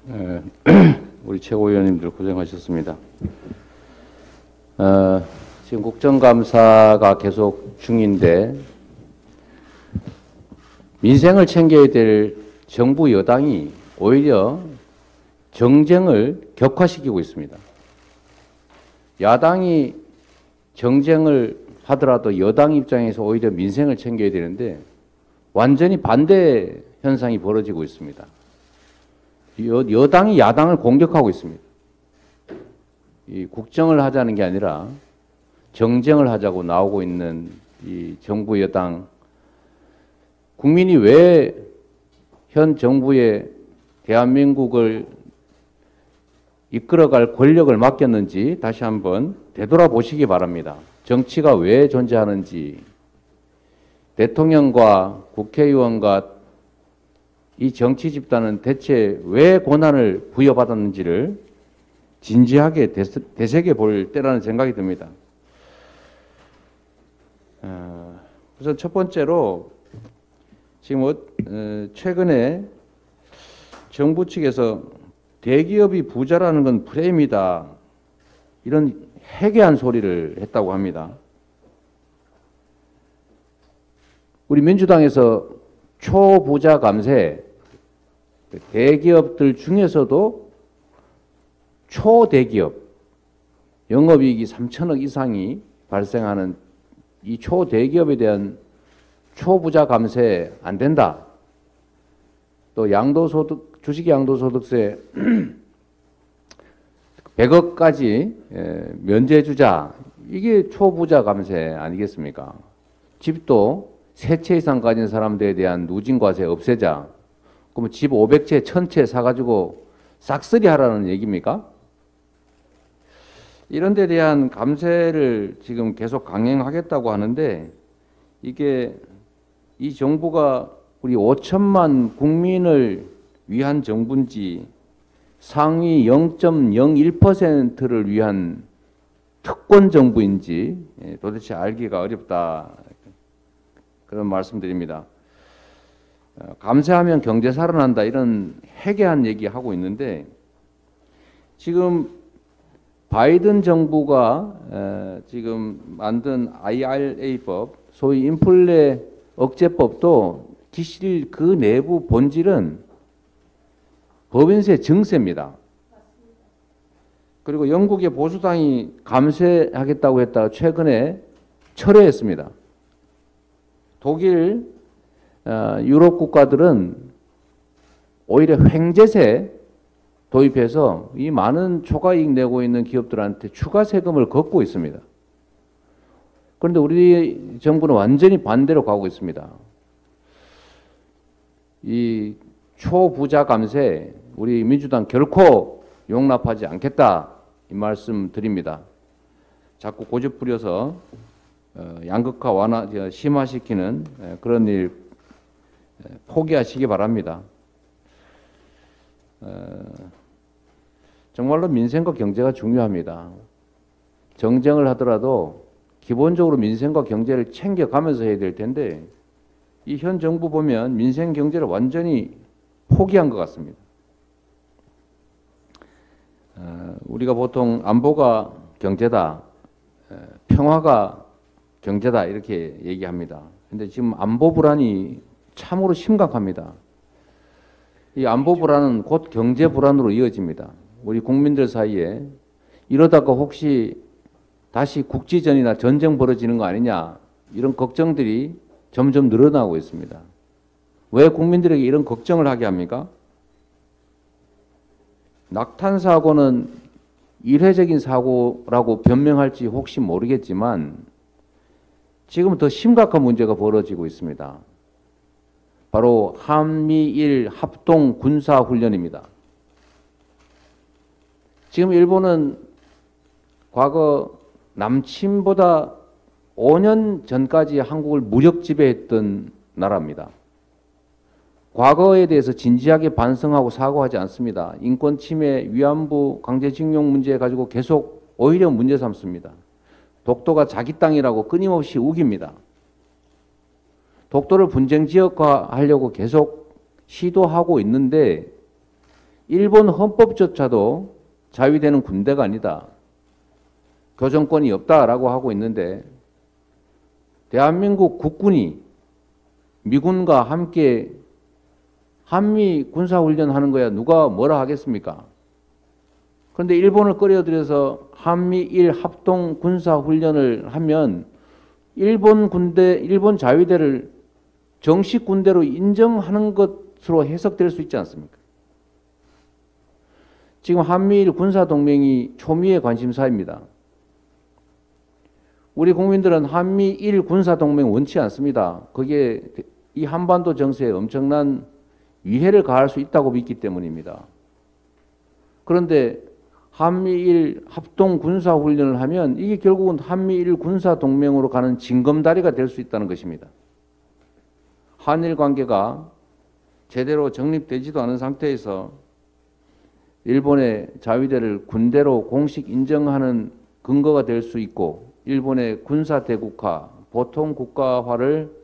에, 우리 최고위원님들 고생하셨습니다. 지금 국정감사가 계속 중인데 민생을 챙겨야 될 정부 여당이 오히려 정쟁을 격화시키고 있습니다. 야당이 정쟁을 하더라도 여당 입장에서 오히려 민생을 챙겨야 되는데 완전히 반대 현상이 벌어지고 있습니다. 여당이 야당을 공격하고 있습니다. 이 국정을 하자는 게 아니라 정쟁을 하자고 나오고 있는 이 정부 여당, 국민이 왜 현 정부에 대한민국을 이끌어갈 권력을 맡겼는지 다시 한번 되돌아보시기 바랍니다. 정치가 왜 존재하는지, 대통령과 국회의원과 이 정치 집단은 대체 왜 고난을 부여받았는지를 진지하게 되새겨 볼 때라는 생각이 듭니다. 우선 첫 번째로 지금 최근에 정부 측에서 대기업이 부자라는 건 프레임이다, 이런 해괴한 소리를 했다고 합니다. 우리 민주당에서 초부자 감세, 대기업들 중에서도 초대기업, 영업이익이 3천억 이상이 발생하는 이 초대기업에 대한 초부자 감세 안 된다. 또 양도소득, 주식 양도소득세 100억까지 면제 주자. 이게 초부자 감세 아니겠습니까? 집도 3채 이상 가진 사람들에 대한 누진과세 없애자. 그러면 집 500채, 1000채 사가지고 싹쓸이 하라는 얘기입니까? 이런 데 대한 감세를 지금 계속 강행하겠다고 하는데 이게 이 정부가 우리 5천만 국민을 위한 정부인지 상위 0.01%를 위한 특권 정부인지 도대체 알기가 어렵다, 그런 말씀드립니다. 감세하면 경제 살아난다, 이런 해괴한 얘기하고 있는데 지금 바이든 정부가 지금 만든 IRA법, 소위 인플레 억제법도 기실 그 내부 본질은 법인세 증세입니다. 그리고 영국의 보수당이 감세하겠다고 했다가 최근에 철회했습니다. 독일, 유럽 국가들은 오히려 횡재세 도입해서 이 많은 초과이익 내고 있는 기업들한테 추가 세금을 걷고 있습니다. 그런데 우리 정부는 완전히 반대로 가고 있습니다. 이 초부자 감세, 우리 민주당 결코 용납하지 않겠다, 이 말씀 드립니다. 자꾸 고집 부려서 양극화 완화, 심화시키는 그런 일 포기하시기 바랍니다. 정말로 민생과 경제가 중요합니다. 정쟁을 하더라도 기본적으로 민생과 경제를 챙겨가면서 해야 될 텐데 이 현 정부 보면 민생 경제를 완전히 포기한 것 같습니다. 우리가 보통 안보가 경제다, 평화가 경제다, 이렇게 얘기합니다. 근데 지금 안보 불안이 참으로 심각합니다. 이 안보 불안은 곧 경제 불안으로 이어집니다. 우리 국민들 사이에 이러다가 혹시 다시 국지전이나 전쟁 벌어지는 거 아니냐, 이런 걱정들이 점점 늘어나고 있습니다. 왜 국민들에게 이런 걱정을 하게 합니까? 낙탄 사고는 일회적인 사고라고 변명할지 혹시 모르겠지만 지금 더 심각한 문제가 벌어지고 있습니다. 바로 한미일 합동 군사훈련입니다. 지금 일본은 과거 남침보다 5년 전까지 한국을 무력 지배했던 나라입니다. 과거에 대해서 진지하게 반성하고 사과하지 않습니다. 인권 침해, 위안부, 강제징용 문제 가지고 계속 오히려 문제 삼습니다. 독도가 자기 땅이라고 끊임없이 우깁니다. 독도를 분쟁 지역화하려고 계속 시도하고 있는데 일본 헌법조차도 자위대는 군대가 아니다. 교정권이 없다라고 하고 있는데 대한민국 국군이 미군과 함께 한미 군사훈련하는 거야 누가 뭐라 하겠습니까? 그런데 일본을 끌어들여서 한미일 합동 군사훈련을 하면 일본 군대, 일본 자위대를 정식 군대로 인정하는 것으로 해석될 수 있지 않습니까? 지금 한미일 군사동맹이 초미의 관심사입니다. 우리 국민들은 한미일 군사동맹 원치 않습니다. 그게 이 한반도 정세에 엄청난 위해를 가할 수 있다고 믿기 때문입니다. 그런데 한미일 합동 군사훈련을 하면 이게 결국은 한미일 군사동맹으로 가는 징검다리가 될 수 있다는 것입니다. 한일 관계가 제대로 정립되지도 않은 상태에서 일본의 자위대를 군대로 공식 인정하는 근거가 될 수 있고 일본의 군사대국화, 보통국가화를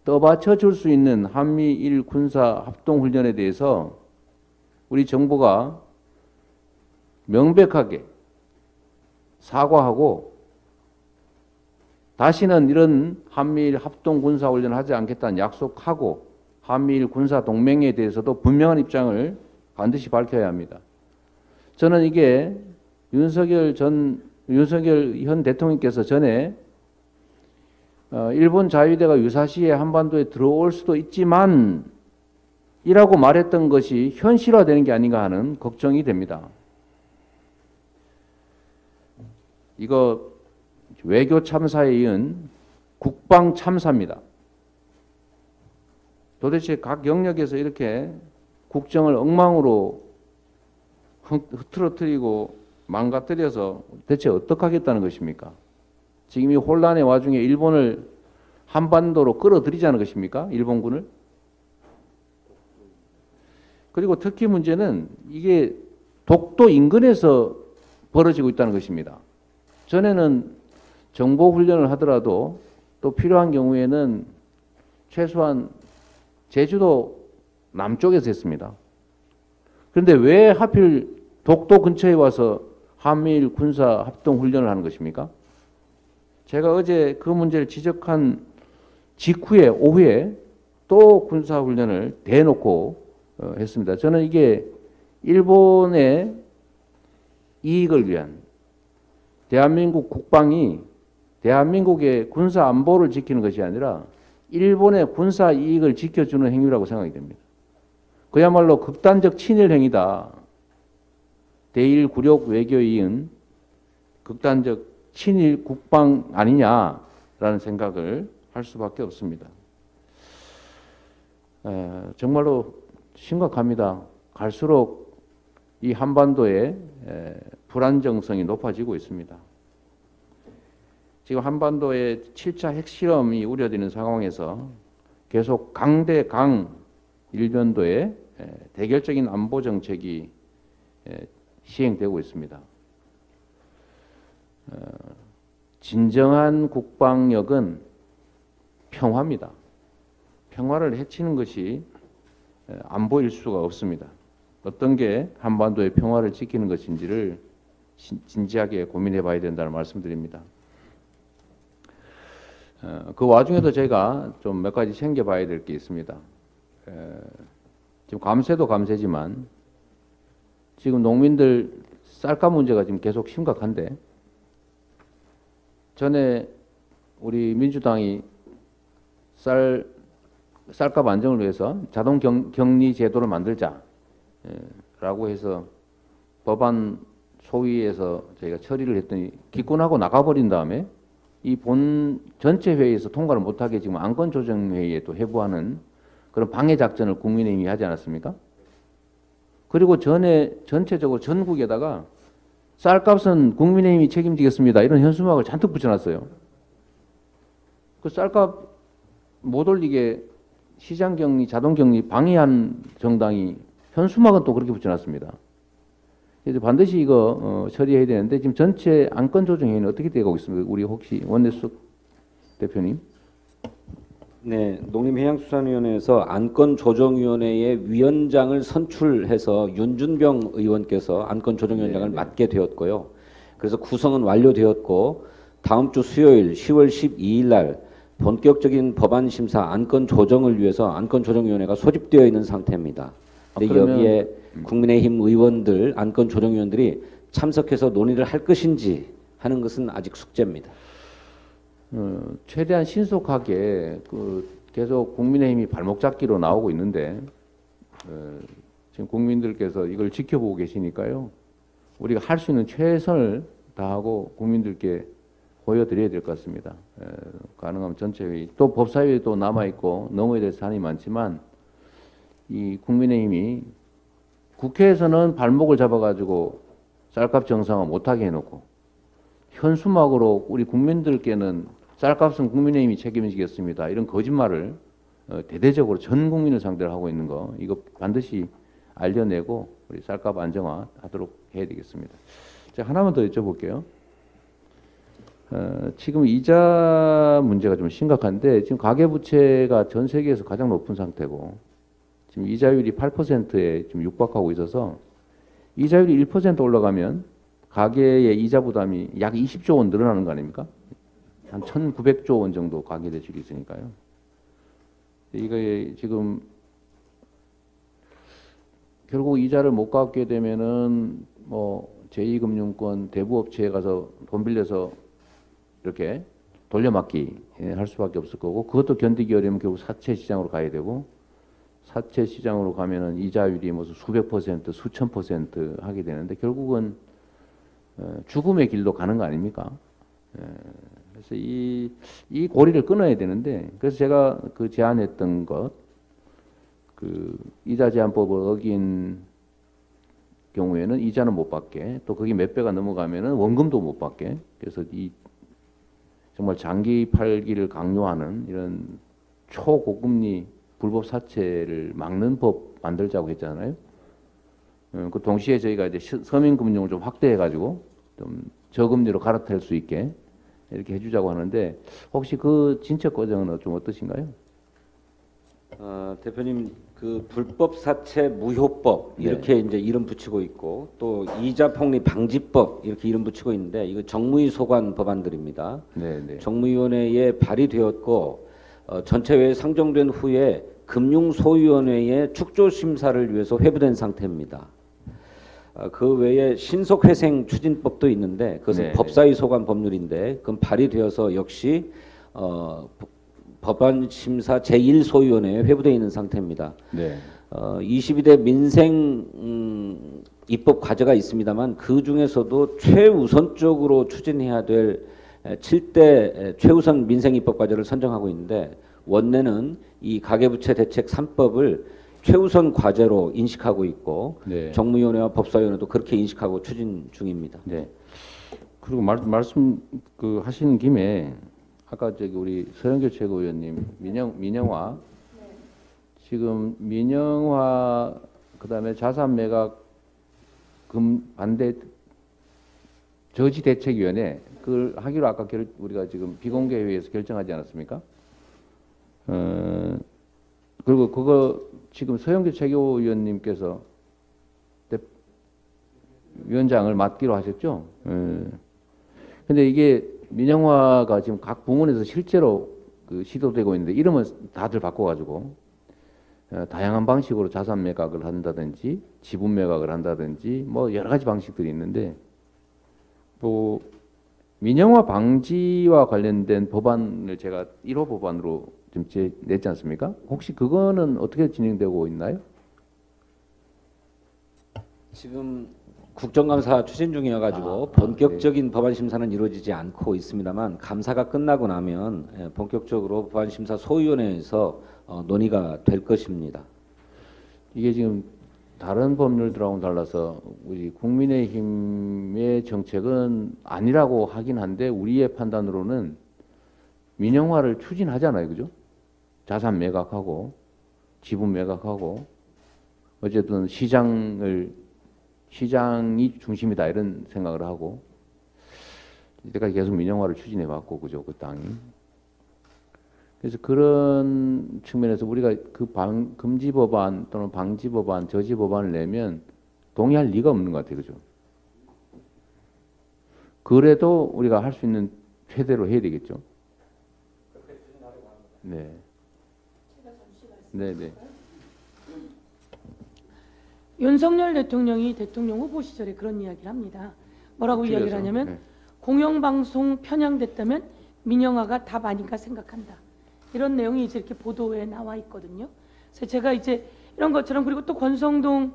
떠받쳐 줄 수 있는 한미일 군사 합동훈련에 대해서 우리 정부가 명백하게 사과하고 다시는 이런 한미일 합동군사훈련을 하지 않겠다는 약속하고 한미일 군사동맹에 대해서도 분명한 입장을 반드시 밝혀야 합니다. 저는 이게 윤석열 현 대통령께서 전에 일본 자위대가 유사시에 한반도에 들어올 수도 있지만 이라고 말했던 것이 현실화되는 게 아닌가 하는 걱정이 됩니다. 이거 외교 참사에 이은 국방 참사입니다. 도대체 각 영역에서 이렇게 국정을 엉망으로 흐트러뜨리고 망가뜨려서 대체 어떻게 하겠다는 것입니까? 지금 이 혼란의 와중에 일본을 한반도로 끌어들이자는 것입니까? 일본군을? 그리고 특히 문제는 이게 독도 인근에서 벌어지고 있다는 것입니다. 전에는 정보훈련을 하더라도 또 필요한 경우에는 최소한 제주도 남쪽에서 했습니다. 그런데 왜 하필 독도 근처에 와서 한미일 군사 합동 훈련을 하는 것입니까? 제가 어제 그 문제를 지적한 직후에 오후에 또 군사 훈련을 대놓고 했습니다. 저는 이게 일본의 이익을 위한 대한민국 국방이 대한민국의 군사 안보를 지키는 것이 아니라 일본의 군사 이익을 지켜주는 행위라고 생각이 됩니다. 그야말로 극단적 친일 행위다. 대일 굴욕 외교에 이은 극단적 친일 국방 아니냐라는 생각을 할 수밖에 없습니다. 정말로 심각합니다. 갈수록 이 한반도의 불안정성이 높아지고 있습니다. 지금 한반도의 7차 핵실험이 우려되는 상황에서 계속 강대강 일변도의 대결적인 안보 정책이 시행되고 있습니다. 진정한 국방력은 평화입니다. 평화를 해치는 것이 안보일 수가 없습니다. 어떤 게 한반도의 평화를 지키는 것인지를 진지하게 고민해 봐야 된다는 말씀드립니다. 그 와중에도 제가 좀 몇 가지 챙겨봐야 될 게 있습니다. 지금 감세도 감세지만 지금 농민들 쌀값 문제가 지금 계속 심각한데 전에 우리 민주당이 쌀값 안정을 위해서 자동 격리 제도를 만들자 라고 해서 법안 소위에서 저희가 처리를 했더니 기권하고 나가버린 다음에 이 본 전체 회의에서 통과를 못하게 지금 안건조정회의에 또 회부하는 그런 방해 작전을 국민의힘이 하지 않았습니까? 그리고 전체적으로 전국에다가 쌀값은 국민의힘이 책임지겠습니다. 이런 현수막을 잔뜩 붙여놨어요. 그 쌀값 못 올리게 시장격리, 자동격리 방해한 정당이 현수막은 또 그렇게 붙여놨습니다. 그래서 반드시 이거 처리해야 되는데 지금 전체 안건조정회의는 어떻게 되고 있습니까? 우리 혹시 원내수석 대표님? 네, 농림해양수산위원회에서 안건조정위원회의 위원장을 선출해서 윤준병 의원께서 안건조정위원장을 네, 네. 맡게 되었고요. 그래서 구성은 완료되었고 다음 주 수요일 10월 12일 날 본격적인 법안 심사 안건 조정을 위해서 안건조정위원회가 소집되어 있는 상태입니다. 근데 그러면 여기에 국민의힘 의원들, 안건조정위원들이 참석해서 논의를 할 것인지 하는 것은 아직 숙제입니다. 최대한 신속하게 계속 국민의힘이 발목 잡기로 나오고 있는데 지금 국민들께서 이걸 지켜보고 계시니까요. 우리가 할 수 있는 최선을 다하고 국민들께 보여드려야 될 것 같습니다. 가능하면 전체회의 또 법사위에도 남아있고 넘어야 될 사안이 많지만 이 국민의힘이 국회에서는 발목을 잡아가지고 쌀값 정상화 못하게 해놓고 현수막으로 우리 국민들께는 쌀값은 국민의힘이 책임지겠습니다. 이런 거짓말을 대대적으로 전 국민을 상대로 하고 있는 거 이거 반드시 알려내고 우리 쌀값 안정화 하도록 해야 되겠습니다. 제가 하나만 더 여쭤볼게요. 지금 이자 문제가 좀 심각한데 지금 가계부채가 전 세계에서 가장 높은 상태고 지금 이자율이 8%에 좀 육박하고 있어서 이자율이 1% 올라가면 가계의 이자 부담이 약 20조 원 늘어나는 거 아닙니까? 한 1,900조 원 정도 가계 대출이 있으니까요. 이게 지금 결국 이자를 못 갚게 되면은 뭐 제2금융권 대부업체에 가서 돈 빌려서 이렇게 돌려막기 할 수밖에 없을 거고 그것도 견디기 어려우면 결국 사채 시장으로 가야 되고 사채 시장으로 가면은 이자율이 무슨 수백 퍼센트, 수천 퍼센트 하게 되는데 결국은 죽음의 길로 가는 거 아닙니까? 그래서 이 고리를 끊어야 되는데 그래서 제가 그 제안했던 것, 그 이자 제한법을 어긴 경우에는 이자는 못 받게 또 거기 몇 배가 넘어가면은 원금도 못 받게 그래서 이 정말 장기 팔기를 강요하는 이런 초고금리 불법 사채를 막는 법 만들자고 했잖아요. 그 동시에 저희가 이제 서민금융을 좀 확대해가지고 좀 저금리로 갈아탈 수 있게 이렇게 해주자고 하는데 혹시 그 진척 과정은 좀 어떠신가요? 대표님 그 불법 사채 무효법 이렇게 네. 이제 이름 붙이고 있고 또 이자 폭리 방지법 이렇게 이름 붙이고 있는데 이거 정무위 소관 법안들입니다. 네, 네. 정무위원회에 발의되었고 전체회에 상정된 후에 금융소위원회의 축조 심사를 위해서 회부된 상태입니다. 그 외에 신속회생 추진법도 있는데 그것은 네, 법사위 소관 법률인데 그건 발의되어서 역시 법안 심사 제1소위원회에 회부되어 있는 상태입니다. 네. 22대 민생 입법 과제가 있습니다만 그 중에서도 최우선적으로 추진해야 될 7대 최우선 민생 입법 과제를 선정하고 있는데 원내는 이 가계부채 대책 3법을 최우선 과제로 인식하고 있고 네. 정무위원회와 법사위원회도 그렇게 인식하고 추진 중입니다. 네. 그리고 말씀 그 하신 김에 아까 저기 우리 서영교 최고위원님 민영화 지금 민영화 그다음에 자산 매각 반대 저지 대책위원회 그걸 하기로 아까 우리가 지금 비공개 회의에서 결정하지 않았습니까? 그리고 그거 지금 서영교 최고위원님께서 위원장을 맡기로 하셨죠? 근데 이게 민영화가 지금 각 부문에서 실제로 그 시도되고 있는데 이름은 다들 바꿔가지고 다양한 방식으로 자산 매각을 한다든지 지분 매각을 한다든지 뭐 여러 가지 방식들이 있는데 또 민영화 방지와 관련된 법안을 제가 1호 법안으로 좀 냈지 않습니까? 혹시 그거는 어떻게 진행되고 있나요? 지금 국정감사 추진 중이어가지고 본격적인 법안 심사는 이루어지지 않고 있습니다만 감사가 끝나고 나면 본격적으로 법안 심사 소위원회에서 논의가 될 것입니다. 이게 지금 다른 법률들하고는 달라서 우리 국민의힘의 정책은 아니라고 하긴 한데 우리의 판단으로는 민영화를 추진하잖아요, 그죠? 자산 매각하고 지분 매각하고 어쨌든 시장이 중심이다 이런 생각을 하고 이때까지 계속 민영화를 추진해 왔고 그죠 그 땅이 그래서 그런 측면에서 우리가 그 금지 법안 또는 방지 법안, 저지 법안을 내면 동의할 리가 없는 것 같아요, 그죠? 그래도 우리가 할 수 있는 최대로 해야 되겠죠. 네. 네, 네. 윤석열 대통령이 대통령 후보 시절에 그런 이야기를 합니다. 뭐라고 이야기를 하냐면 네. 공영방송 편향됐다면 민영화가 답 아닌가 생각한다. 이런 내용이 이제 이렇게 보도에 나와 있거든요. 그래서 제가 이제 이런 것처럼 그리고 또 권성동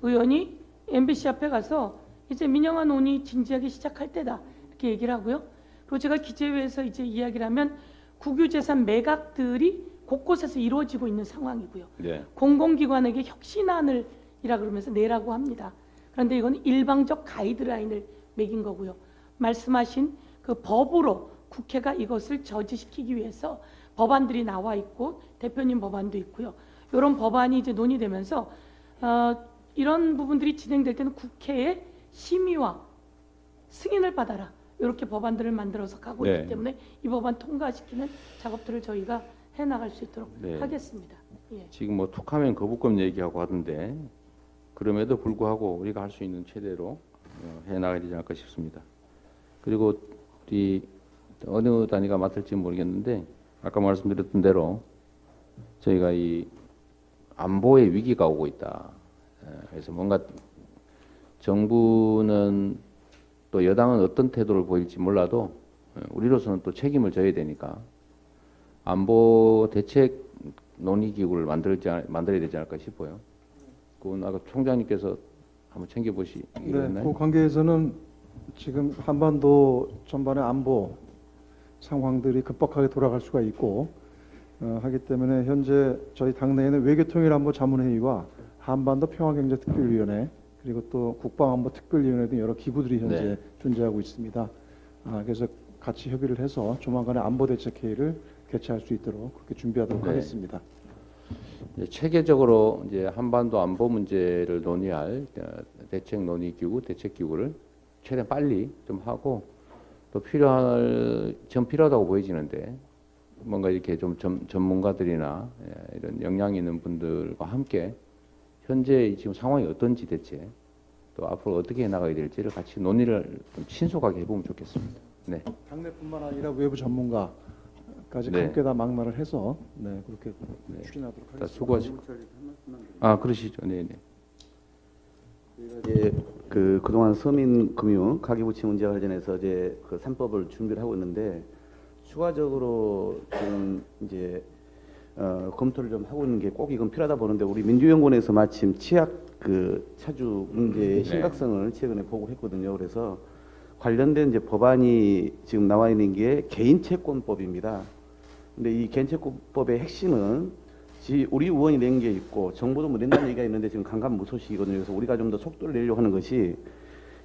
의원이 MBC 앞에 가서 이제 민영화 논의 진지하게 시작할 때다 이렇게 얘기를 하고요. 그리고 제가 기재회에서 이제 이야기를 하면 국유재산 매각들이 곳곳에서 이루어지고 있는 상황이고요. 네. 공공기관에게 혁신안을 이라 그러면서 내라고 합니다. 그런데 이건 일방적 가이드라인을 매긴 거고요. 말씀하신 그 법으로 국회가 이것을 저지시키기 위해서 법안들이 나와 있고 대표님 법안도 있고요. 이런 법안이 이제 논의되면서 이런 부분들이 진행될 때는 국회의 심의와 승인을 받아라. 이렇게 법안들을 만들어서 가고 네. 있기 때문에 이 법안 통과시키는 작업들을 저희가 해나갈 수 있도록 네. 하겠습니다. 예. 지금 뭐 툭하면 거부권 얘기하고 하던데 그럼에도 불구하고 우리가 할 수 있는 최대로 해나가야 되지 않을까 싶습니다. 그리고 이 어느 단위가 맡을지 모르겠는데 아까 말씀드렸던 대로 저희가 이 안보의 위기가 오고 있다. 그래서 뭔가 정부는 또 여당은 어떤 태도를 보일지 몰라도 우리로서는 또 책임을 져야 되니까 안보 대책 논의기구를 만들어야 되지 않을까 싶어요. 그건 아까 총장님께서 한번 챙겨보시기로 했나요? 그 관계에서는 지금 한반도 전반의 안보 상황들이 급박하게 돌아갈 수가 있고 하기 때문에 현재 저희 당내에는 외교통일안보 자문회의와 한반도 평화경제특별위원회 그리고 또 국방안보특별위원회 등 여러 기구들이 현재 네. 존재하고 있습니다. 그래서 같이 협의를 해서 조만간에 안보대책회의를 개최할 수 있도록 그렇게 준비하도록 네. 하겠습니다. 이제 체계적으로 이제 한반도 안보 문제를 논의할 대책 논의기구, 대책기구를 최대한 빨리 좀 하고 또 필요하다고 보여지는데 뭔가 이렇게 좀 전문가들이나 이런 역량 있는 분들과 함께 현재 지금 상황이 어떤지 대체 또 앞으로 어떻게 나가야 될지를 같이 논의를 좀 신속하게 해보면 좋겠습니다. 네. 당내뿐만 아니라 외부 전문가까지 네. 함께 다 망라를 해서 그렇게 네. 추진하도록 자, 하겠습니다. 수고하시고. 그러시죠. 네, 네. 이제 그동안 서민금융 가계부채 문제와 관련해서 이제 그 3법을 준비를 하고 있는데 추가적으로 지금 이제 검토를 좀 하고 있는 게 꼭 이건 필요하다 보는데 우리 민주연구원에서 마침 치약 차주 문제의 심각성을 최근에 보고를 했거든요. 그래서 관련된 이제 법안이 지금 나와 있는 게 개인채권법입니다. 근데 이 개인채권법의 핵심은 우리 의원이 낸 게 있고 정부도 뭐 낸다는 얘기가 있는데 지금 강간무소식이거든요. 그래서 우리가 좀 더 속도를 내려고 하는 것이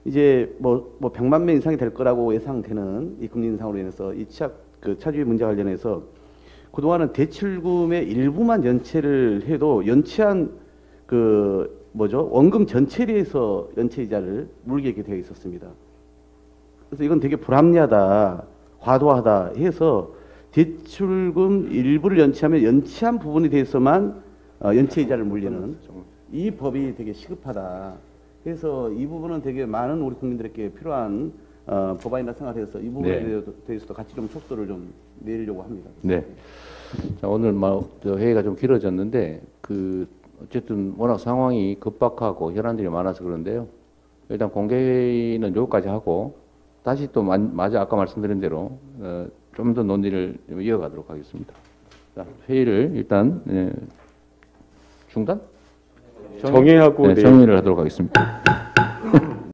이제 뭐 100만 명 이상이 될 거라고 예상되는 이 금리 인상으로 인해서 이 차주의 문제 관련해서 그동안은 대출금의 일부만 연체를 해도 연체한 원금 전체에 대해서 연체이자를 물게 되어 있었습니다. 그래서 이건 되게 불합리하다, 과도하다 해서 대출금 일부를 연체하면 연체한 부분에 대해서만 연체이자를 물리는 이 법이 되게 시급하다. 그래서 이 부분은 되게 많은 우리 국민들에게 필요한 법안이라 생각해서 이 부분에 대해서도 같이 좀 속도를 좀 내리려고 합니다. 네. 자, 오늘 회의가 좀 길어졌는데 어쨌든 워낙 상황이 급박하고 혈안들이 많아서 그런데요. 일단 공개회의는 여기까지 하고 다시 또 아까 말씀드린 대로 좀 더 논의를 이어가도록 하겠습니다. 자, 회의를 일단 중단? 정회하고 네, 정의를 하도록 하겠습니다.